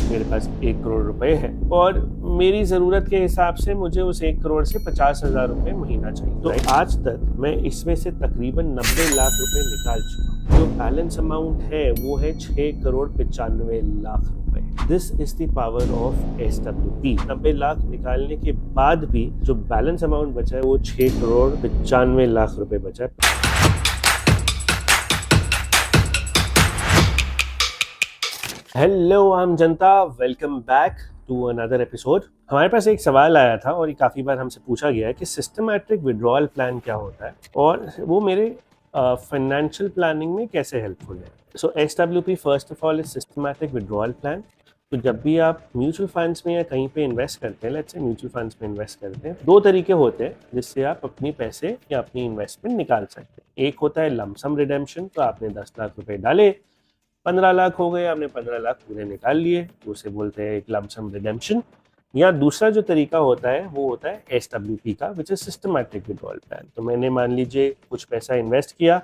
मेरे पास 1 करोड़ रुपए है और मेरी ज़रूरत के हिसाब से मुझे उस 1 करोड़ से 50,000 रुपए महीना चाहिए। तो आज तक मैं इसमें से तकरीबन 90 लाख रुपए निकाल चुका हूँ। जो बैलेंस अमाउंट है वो है 6 करोड़ 95 लाख रुपए। This is the power of SWP। 90 lakh निकालने के बाद भी जो बैलेंस अमाउंट बचा है वो 6 करोड़ 95 लाख रुपए बचा है। हेलो आम जनता, welcome back to another episode. हमारे पास एक सवाल आया था और ये काफ़ी बार हमसे पूछा गया है कि सिस्टमैटिक विड्रॉल प्लान क्या होता है और वो मेरे फाइनेंशियल प्लानिंग में कैसे हेल्पफुल है। सो SWP first of all is systematic withdrawal plan. तो जब भी आप म्यूचुअल फंड्स में या कहीं पे इन्वेस्ट करते हैं, लेट्स से म्यूचुअल फंड्स में इन्वेस्ट करते हैं, दो तरीके होते हैं जिससे आप अपनी पैसे या अपनी इन्वेस्टमेंट निकाल सकते हैं। एक होता है लमसम रिडेम्पशन, तो आपने 10 लाख रुपए डाले, 15 लाख हो गए, आपने 15 लाख पूरे निकाल लिए, उसे बोलते हैं एक लमसम रिडेम्पशन। या दूसरा जो तरीका होता है वो होता है SWP का, which is systematic withdrawal plan. तो मैंने मान लीजिए कुछ पैसा इन्वेस्ट किया,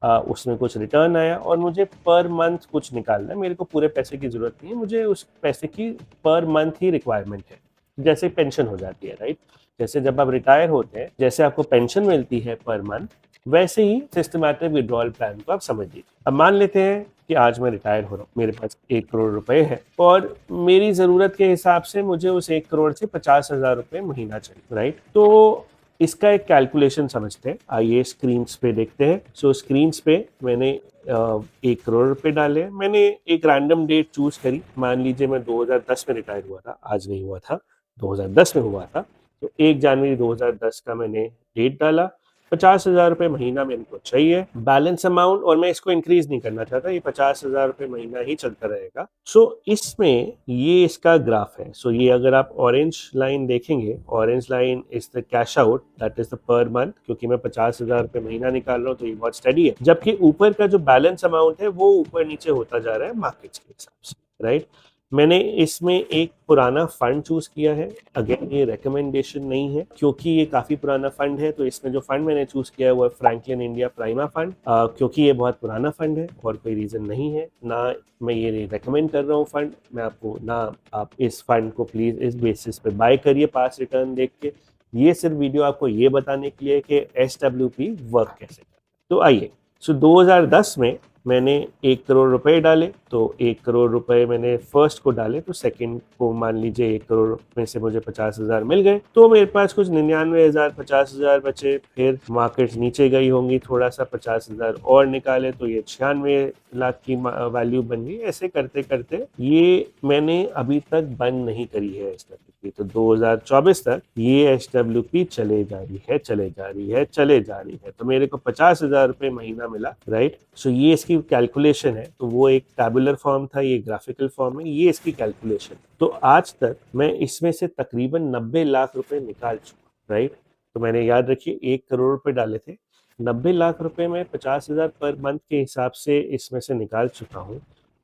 उसमें कुछ रिटर्न आया और मुझे पर मंथ कुछ निकालना है। मेरे को पूरे पैसे की जरूरत नहीं है, मुझे उस पैसे की पर मंथ ही रिक्वायरमेंट है। जैसे पेंशन हो जाती है, राइट? जैसे जब आप रिटायर होते हैं, जैसे आपको पेंशन मिलती है पर मंथ, वैसे ही सिस्टमैटिक विड्रॉल प्लान को आप समझ लीजिए। अब मान लेते हैं कि आज मैं रिटायर हो रहा हूँ, मेरे पास 1 करोड़ रुपए है और मेरी जरूरत के हिसाब से मुझे उस 1 करोड़ से 50,000 रुपए महीना चाहिए, राइट? तो इसका एक कैलकुलेशन समझते हैं, आइए स्क्रीन पे देखते हैं। सो स्क्रीन पे मैंने 1 करोड़ रुपए डाले। मैंने एक रैंडम डेट चूज करी, मान लीजिए मैं 2010 में रिटायर हुआ था, आज नहीं हुआ था, 2010 में हुआ था। तो 1 जनवरी 2010 का मैंने डेट डाला। 50,000 रुपए महीना मेरे को चाहिए बैलेंस अमाउंट, और मैं इसको इंक्रीज नहीं करना चाहता, ये 50,000 रुपए महीना ही चलता रहेगा। सो इसमें ये इसका ग्राफ है। सो ये अगर आप ऑरेंज लाइन देखेंगे, orange line is the cash out, that is the per month, क्योंकि मैं 50,000 रुपए महीना निकाल रहा हूँ तो ये बहुत स्टडी है। जबकि ऊपर का जो बैलेंस अमाउंट है वो ऊपर नीचे होता जा रहा है मार्केट्स के हिसाब से, राइट? मैंने इसमें एक पुराना फंड चूज किया है। अगेन ये रिकमेंडेशन नहीं है क्योंकि ये काफी पुराना फंड है। तो इसमें जो फंड मैंने चूज किया है वो है फ्रैंकलिन इंडिया प्राइमा फंड, क्योंकि ये बहुत पुराना फंड है और कोई रीजन नहीं है। ना मैं ये रिकमेंड कर रहा हूँ फंड, मैं आपको ना, आप इस फंड को प्लीज इस बेसिस पे बाय करिए पास रिटर्न देख के। ये सिर्फ वीडियो आपको ये बताने के लिए कि SWP वर्क कैसे करता है। तो आइए, सो 2010 में मैंने 1 करोड़ रुपए डाले, तो 1 करोड़ रुपए मैंने फर्स्ट को डाले, तो सेकंड को मान लीजिए 1 करोड़ में से मुझे 50,000 मिल गए, तो मेरे पास कुछ 99,000 50,000 बचे। फिर मार्केट नीचे गई होंगी, थोड़ा सा 50,000 और निकाले, तो ये 96 लाख की वैल्यू बन गई। ऐसे करते करते ये मैंने अभी तक बंद नहीं करी है SWP। तो 2024 तक ये SWP चले जा रही है, चले जा रही है, चले जा रही है। तो मेरे को 50,000 रुपए महीना मिला, राइट? सो ये इसकी कैलकुलेशन है। तो वो एक टैबुलर फॉर्म था, ये ग्राफिकल फॉर्म है, ये इसकी कैलकुलेशन। तो आज तक मैं इसमें से तकरीबन 90 लाख रुपए निकाल चुका, राइट? तो मैंने याद रखिए 1 करोड़ रुपए डाले थे, 90 लाख रुपए में 50,000 पर मंथ के हिसाब से इसमें से निकाल चुका हूँ।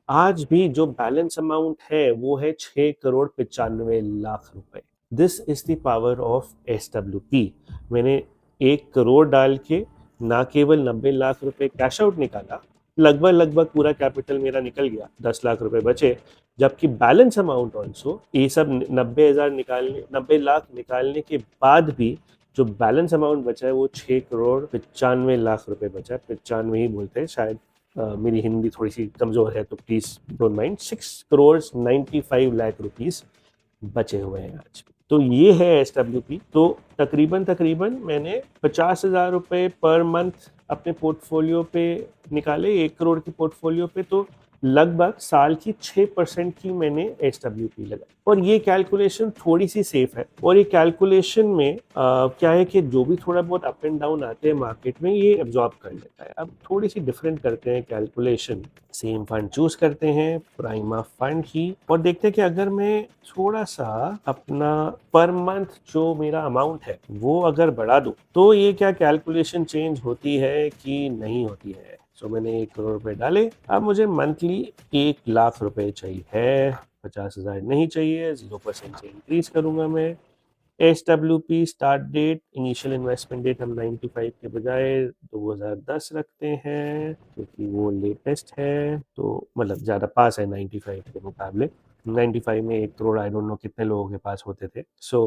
आज भी जो बैलेंस अमाउंट है वो है 6 करोड़ 95 लाख रुपए। This is the power of SWP। मैंने 1 करोड़ डाल के ना केवल 90 लाख रुपए कैश आउट निकाला, लगभग पूरा कैपिटल मेरा निकल गया, 10 लाख रुपए बचे। जबकि बैलेंस अमाउंट ऑल्सो, ये सब 90 लाख निकालने के बाद भी जो बैलेंस अमाउंट बचा है वो 6 करोड़ 95 लाख रुपए बचा है। 95 ही बोलते हैं शायद, मेरी हिंदी थोड़ी सी कमजोर है तो please don't mind. 6 crore 95 lakh rupees बचे हुए हैं आज। तो ये है SWP। तो तकरीबन मैंने 50,000 रुपए पर मंथ अपने पोर्टफोलियो पे निकाले, 1 करोड़ के पोर्टफोलियो पे। तो लगभग साल की 6% की मैंने SWP लगाई। और ये कैलकुलेशन थोड़ी सी सेफ है, और ये कैलकुलेशन में क्या है कि जो भी थोड़ा बहुत अप एंड डाउन आते हैं मार्केट में, ये एब्जॉर्ब कर लेता है। अब थोड़ी सी डिफरेंट करते हैं कैलकुलेशन, सेम फंड चूज करते हैं, प्राइमा फंड ही, और देखते हैं कि अगर मैं थोड़ा सा अपना पर मंथ जो मेरा अमाउंट है वो अगर बढ़ा दूं तो ये क्या कैलकुलेशन चेंज होती है कि नहीं होती है। सो मैंने 1 करोड़ रुपए डाले, अब मुझे मंथली 1 लाख रुपए चाहिए, 50,000 नहीं चाहिए, 0% से इंक्रीज करूंगा मैं। SWP start date, initial investment date हम 95 के बजाय 2010 रखते हैं क्योंकि वो लेटेस्ट है, तो मतलब ज़्यादा पास है 95 के मुकाबले। 95 में 1 करोड़ आई डोंट नो कितने लोगों के पास होते थे। सो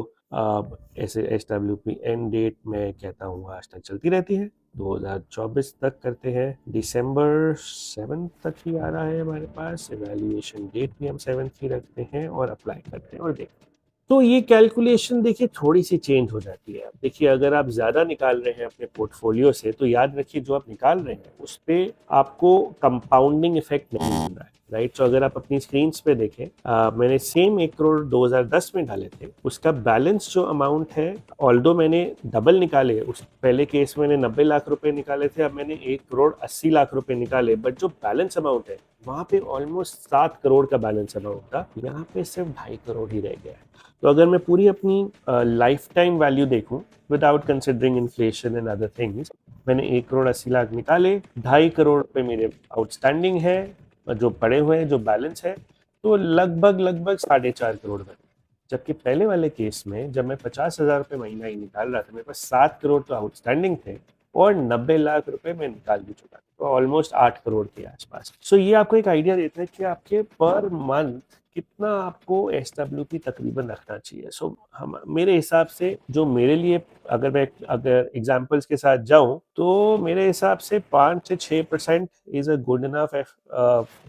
ऐसे SWP एंड डेट मैं कहता हूँ आज तक चलती रहती है, 2024 तक करते हैं, दिसंबर 7 तक ही आ रहा है हमारे पास। इवैल्यूएशन डेट भी हम 7 ही रखते हैं और अप्लाई करते हैं और देखते हैं। तो ये कैलकुलेशन देखिए थोड़ी सी चेंज हो जाती है। अब देखिए अगर आप ज़्यादा निकाल रहे हैं अपने पोर्टफोलियो से तो याद रखिए जो आप निकाल रहे हैं उस पे आपको कंपाउंडिंग इफेक्ट नहीं मिल रहा है, राइट। तो अगर आप अपनी स्क्रीन पे देखें, मैंने सेम 1 करोड़ 2010 में डाले थे, उसका बैलेंस जो अमाउंट है, ऑल्दो मैंने डबल निकाले, उस पहले केस में मैंने 90 लाख रुपए निकाले थे, अब मैंने 1 करोड़ 80 लाख रुपए निकाले, बट जो बैलेंस अमाउंट है वहां पे ऑलमोस्ट 7 करोड़ का बैलेंस अमाउंट था, यहाँ पे सिर्फ 2.5 करोड़ ही रह गया है। तो अगर मैं पूरी अपनी लाइफ टाइम वैल्यू देखूं without considering inflation and other things, मैंने 1 करोड़ 80 लाख निकाले, 2.5 करोड़ पे मेरे आउटस्टैंडिंग है, जो पड़े हुए हैं, जो बैलेंस है, तो लगभग लगभग 4.5 करोड़ बने। जबकि पहले वाले केस में जब मैं 50,000 रुपये महीना ही निकाल रहा था, मेरे पास 7 करोड़ तो आउटस्टैंडिंग थे और 90 लाख रुपए मैं निकाल भी चुका था, तो ऑलमोस्ट 8 करोड़ के आसपास। सो ये आपको एक आइडिया देता है कि आपके पर मंथ कितना आपको SWP तकरीबन रखना चाहिए। सो हम मेरे हिसाब से, जो मेरे लिए, अगर एग्जांपल्स के साथ जाऊं तो मेरे हिसाब से 5 से 6% is a good enough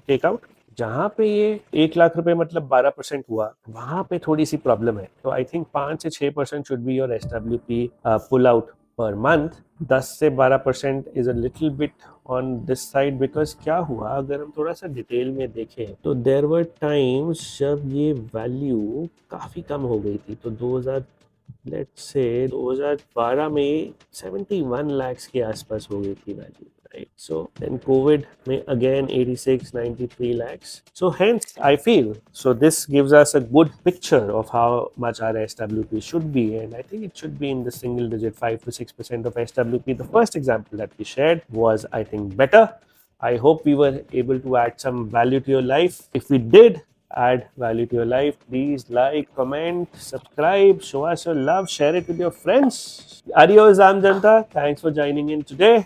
takeout. जहां पे ये 1 लाख रुपए मतलब 12% हुआ, वहां पे थोड़ी सी प्रॉब्लम है। तो आई थिंक 5 से 6% should be your SWP pull out per month. 10 से 12% is a little bit on this side, because क्या हुआ, अगर हम थोड़ा सा डिटेल में देखें तो देयर वर टाइम्स जब ये वैल्यू काफी कम हो गई थी। तो 2000 से 2012 में 71 lakhs के आसपास हो गई थी value, right? So then COVID may again 86, 93 lakhs. So hence I feel, so this gives us a good picture of how much our SWP should be, and I think it should be in the single digit 5 to 6% of SWP. The first example that we shared was, I think, better. I hope we were able to add some value to your life. If we did add value to your life, please like, comment, subscribe, show us your love, share it with your friends. Adios, I'm Janta. Thanks for joining in today.